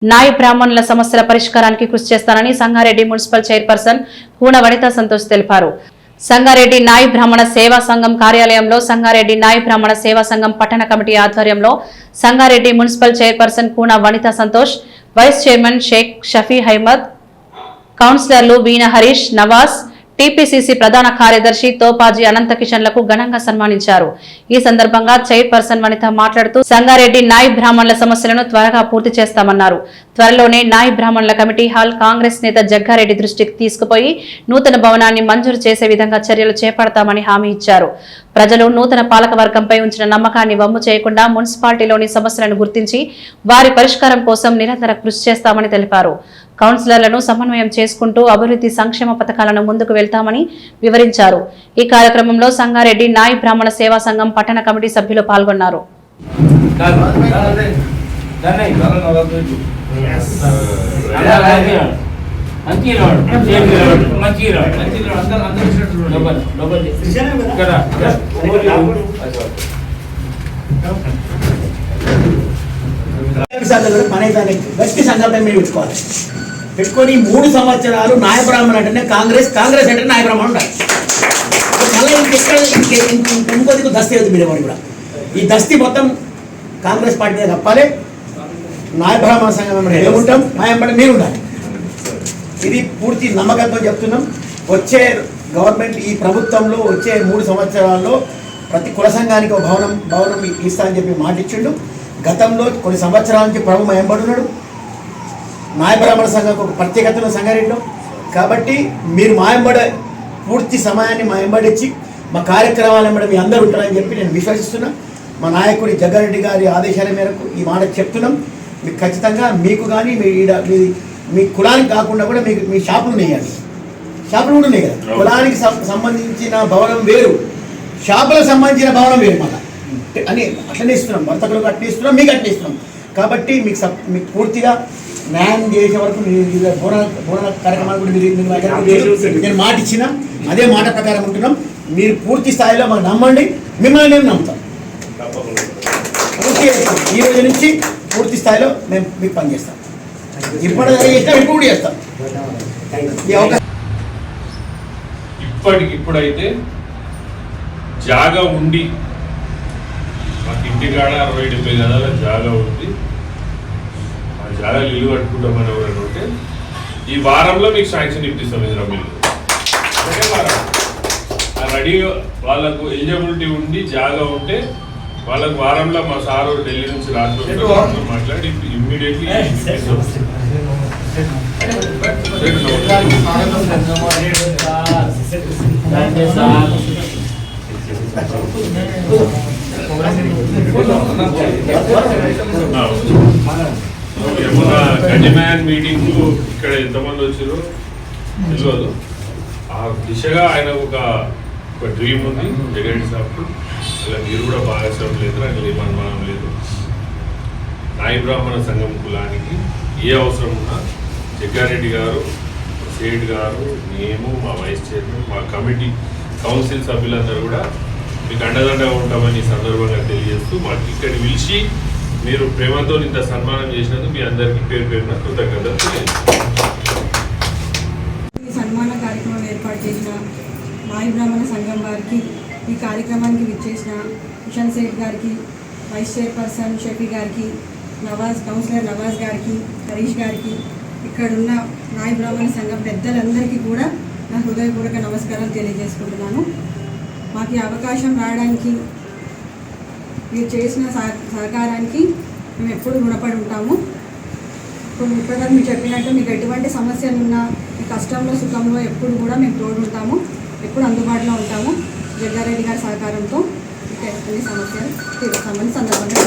నాయి బ్రాహ్మణుల సమస్యల పరిష్కారానికి కృషి చేస్తానని సంగారెడ్డి మున్సిపల్ చైర్పర్సన్ కూన వనితా సంతోష్ తెలిపారు. సంగారెడ్డి నాయి బ్రాహ్మణ సేవా సంఘం కార్యాలయంలో సంగారెడ్డి నాయి బ్రాహ్మణ సేవా సంఘం పట్టణ కమిటీ ఆధ్వర్యంలో Sangareddy municipal chairperson Koona Vanitha Santosh, vice chairman Sheikh Shafi Ahmed, కౌన్సిలర్లు వీణ హరీష్, నవాజ్, టీపీసీసీ ప్రధాన కార్యదర్శి తోపాజీ అనంత కిషన్లకు ఘనంగా సన్మానించారు. ఈ సందర్భంగా చైర్పర్సన్ వనిత మాట్లాడుతూ సంగారెడ్డి నాయి బ్రాహ్మణుల సమస్యలను త్వరగా పూర్తి చేస్తామన్నారు. త్వరలోనే నాయి బ్రాహ్మణుల కమిటీ హాల్ కాంగ్రెస్ నేత జగ్గారెడ్డి దృష్టికి తీసుకుపోయి నూతన భవనాన్ని మంజూరు చేసే విధంగా చర్యలు చేపడతామని హామీ ఇచ్చారు. ప్రజలు నూతన పాలకవర్గంపై ఉంచిన నమ్మకాన్ని వమ్ము చేయకుండా మున్సిపాలిటీలోని సమస్యలను గుర్తించి వారి పరిష్కారం కోసం నిరంతర కృషి చేస్తామని తెలిపారు. కౌన్సిలర్లను సమన్వయం చేసుకుంటూ అభివృద్ధి సంక్షేమ పథకాలను ముందుకు వెళ్తామని వివరించారు. ఈ కార్యక్రమంలో సంగారెడ్డి నాయి బ్రాహ్మణ సేవా సంఘం పట్టణ కమిటీ సభ్యులు పాల్గొన్నారు. పెట్టుకొని 3 సంవత్సరాలు నాయ బ్రాహ్మణ అంటే కాంగ్రెస్ అంటే నాయ బ్రాహ్మణ ఉండాలి. మళ్ళీ ఇంకొద్దికు దస్తీ అవుతుంది మీరు కూడా. ఈ దస్తీ మొత్తం కాంగ్రెస్ పార్టీ తప్పాలి. నాయ బ్రాహ్మణ సంఘం ఉంటాం, మాయంబడి మీరు ఉండాలి. ఇది పూర్తి నమ్మకంతో చెప్తున్నాం. వచ్చే గవర్నమెంట్ ఈ ప్రభుత్వంలో వచ్చే 3 సంవత్సరాల్లో ప్రతి కుల సంఘానికి ఒక భవనం ఇస్తా అని చెప్పి మాట ఇచ్చిండు. గతంలో కొన్ని సంవత్సరాల నుంచి ప్రభు మాయంబడి ఉన్నాడు. నాయ బ్రాహ్మణ సంఘంకు ఒక ప్రత్యేకతను సంగారెడ్డిలో. కాబట్టి మీరు మాయంబడి పూర్తి సమయాన్ని మాయంబడిచ్చి మా కార్యక్రమాలు ఎంబడి మీ అందరూ ఉంటారని చెప్పి నేను విశ్వసిస్తున్నా. మా నాయకుడి జగ్గారెడ్డి గారి ఆదేశాల మేరకు ఈ మాట చెప్తున్నాం. మీకు ఖచ్చితంగా మీకు కానీ మీ కులానికి కాకుండా కూడా మీకు మీ షాపులు ఉన్నాయండి. షాపులు కూడా ఉన్నాయి కదా. కులానికి సంబంధించిన భవనం వేరు, షాపులకు సంబంధించిన భవనం వేరు మళ్ళీ అని అట్లనే ఇస్తున్నాం. వర్తకులకు అట్లా ఇస్తున్నాం, మీకు అట్లా ఇస్తున్నాం. కాబట్టి మీకు పూర్తిగా న్యాయం చేసే వరకు బోనల కార్యక్రమాలు కూడా నేను మాట ఇచ్చిన అదే మాట ప్రకారం ఉంటున్నాం. మీరు పూర్తి స్థాయిలో మాకు నమ్మండి, మిమ్మల్ని మేము నమ్ముతాం. పూర్తి ఈ రోజు నుంచి పూర్తి స్థాయిలో మేము మీకు పనిచేస్తాం. ఇప్పుడు చేస్తాం. ఇప్పటికిప్పుడైతే జాగా ఉండి మాకు ఇంటికాడ 60-70 గదాల జాగా ఉంది. ఆ జాగా ఇల్లు కట్టుకుంటామని ఎవరైనా ఉంటే ఈ వారంలో మీకు శాంక్షన్ ఇప్పిస్తాం. ఇందులో మీరు ఒకటే వారం రెడీ వాళ్ళకు ఎలిజిబిలిటీ ఉండి జాగా ఉంటే వాళ్ళకు వారంలో మా సారు ఢిల్లీ నుంచి రాష్ట్రంలో మాట్లాడి ఇమ్మీడియట్లీ గండిమ్యాన్ మీటింగ్ ఇక్కడ ఎంతమంది వచ్చారో తెలియదు. ఆ దిశగా ఆయన ఒక డ్రీమ్ ఉంది జగన్ సార్కు. ఇలా మీరు కూడా భాగస్వామ్యం లేదు, అక్కడ ఏమనుమానం లేదు. నాయి బ్రాహ్మణ సంఘం కులానికి ఏ అవసరం ఉన్నా జగ్గారెడ్డి గారు, సేట్ గారు, మేము, మా వైస్ చైర్మన్, మా కమిటీ కౌన్సిల్ సభ్యులందరూ కూడా మీకు అండదండగా ఉంటామని సందర్భంగా తెలియజేస్తూ మాకు ఇక్కడ పిలిచి మీరు ప్రేమతో ఇంత సన్మానం చేసినందుకు మీ అందరికీ పేరు పేరున కృతజ్ఞతలు ఈ సన్మాన కార్యక్రమం ఏర్పాటు చేసిన నాయి బ్రాహ్మణ సంఘం వారికి, ఈ కార్యక్రమానికి విచ్చేసిన కిషన్ సేట్ గారికి, వైస్ చైర్పర్సన్ షఫీ గారికి, కౌన్సిలర్ నవాజ్ గారికి, హరీష్ గారికి, ఇక్కడున్న నాయి బ్రాహ్మణ సంఘం పెద్దలందరికీ కూడా నా హృదయపూర్వక నమస్కారాలు తెలియజేసుకుంటున్నాను. మాకు ఈ అవకాశం రావడానికి మీరు చేసిన సహకారానికి మేము ఎప్పుడు రుణపడి ఉంటాము. ఇప్పుడు ఇప్పటివరకు మీరు చెప్పినట్టు మీకు ఎటువంటి సమస్యలు ఉన్నా ఈ కష్టంలో సుఖంలో ఎప్పుడు కూడా మేము తోడు ఉంటాము, ఎప్పుడు అందుబాటులో ఉంటాము. జగ్గారెడ్డి గారి సహకారంతో అన్ని సమస్యలు తీరుస్తామని సందర్భంగా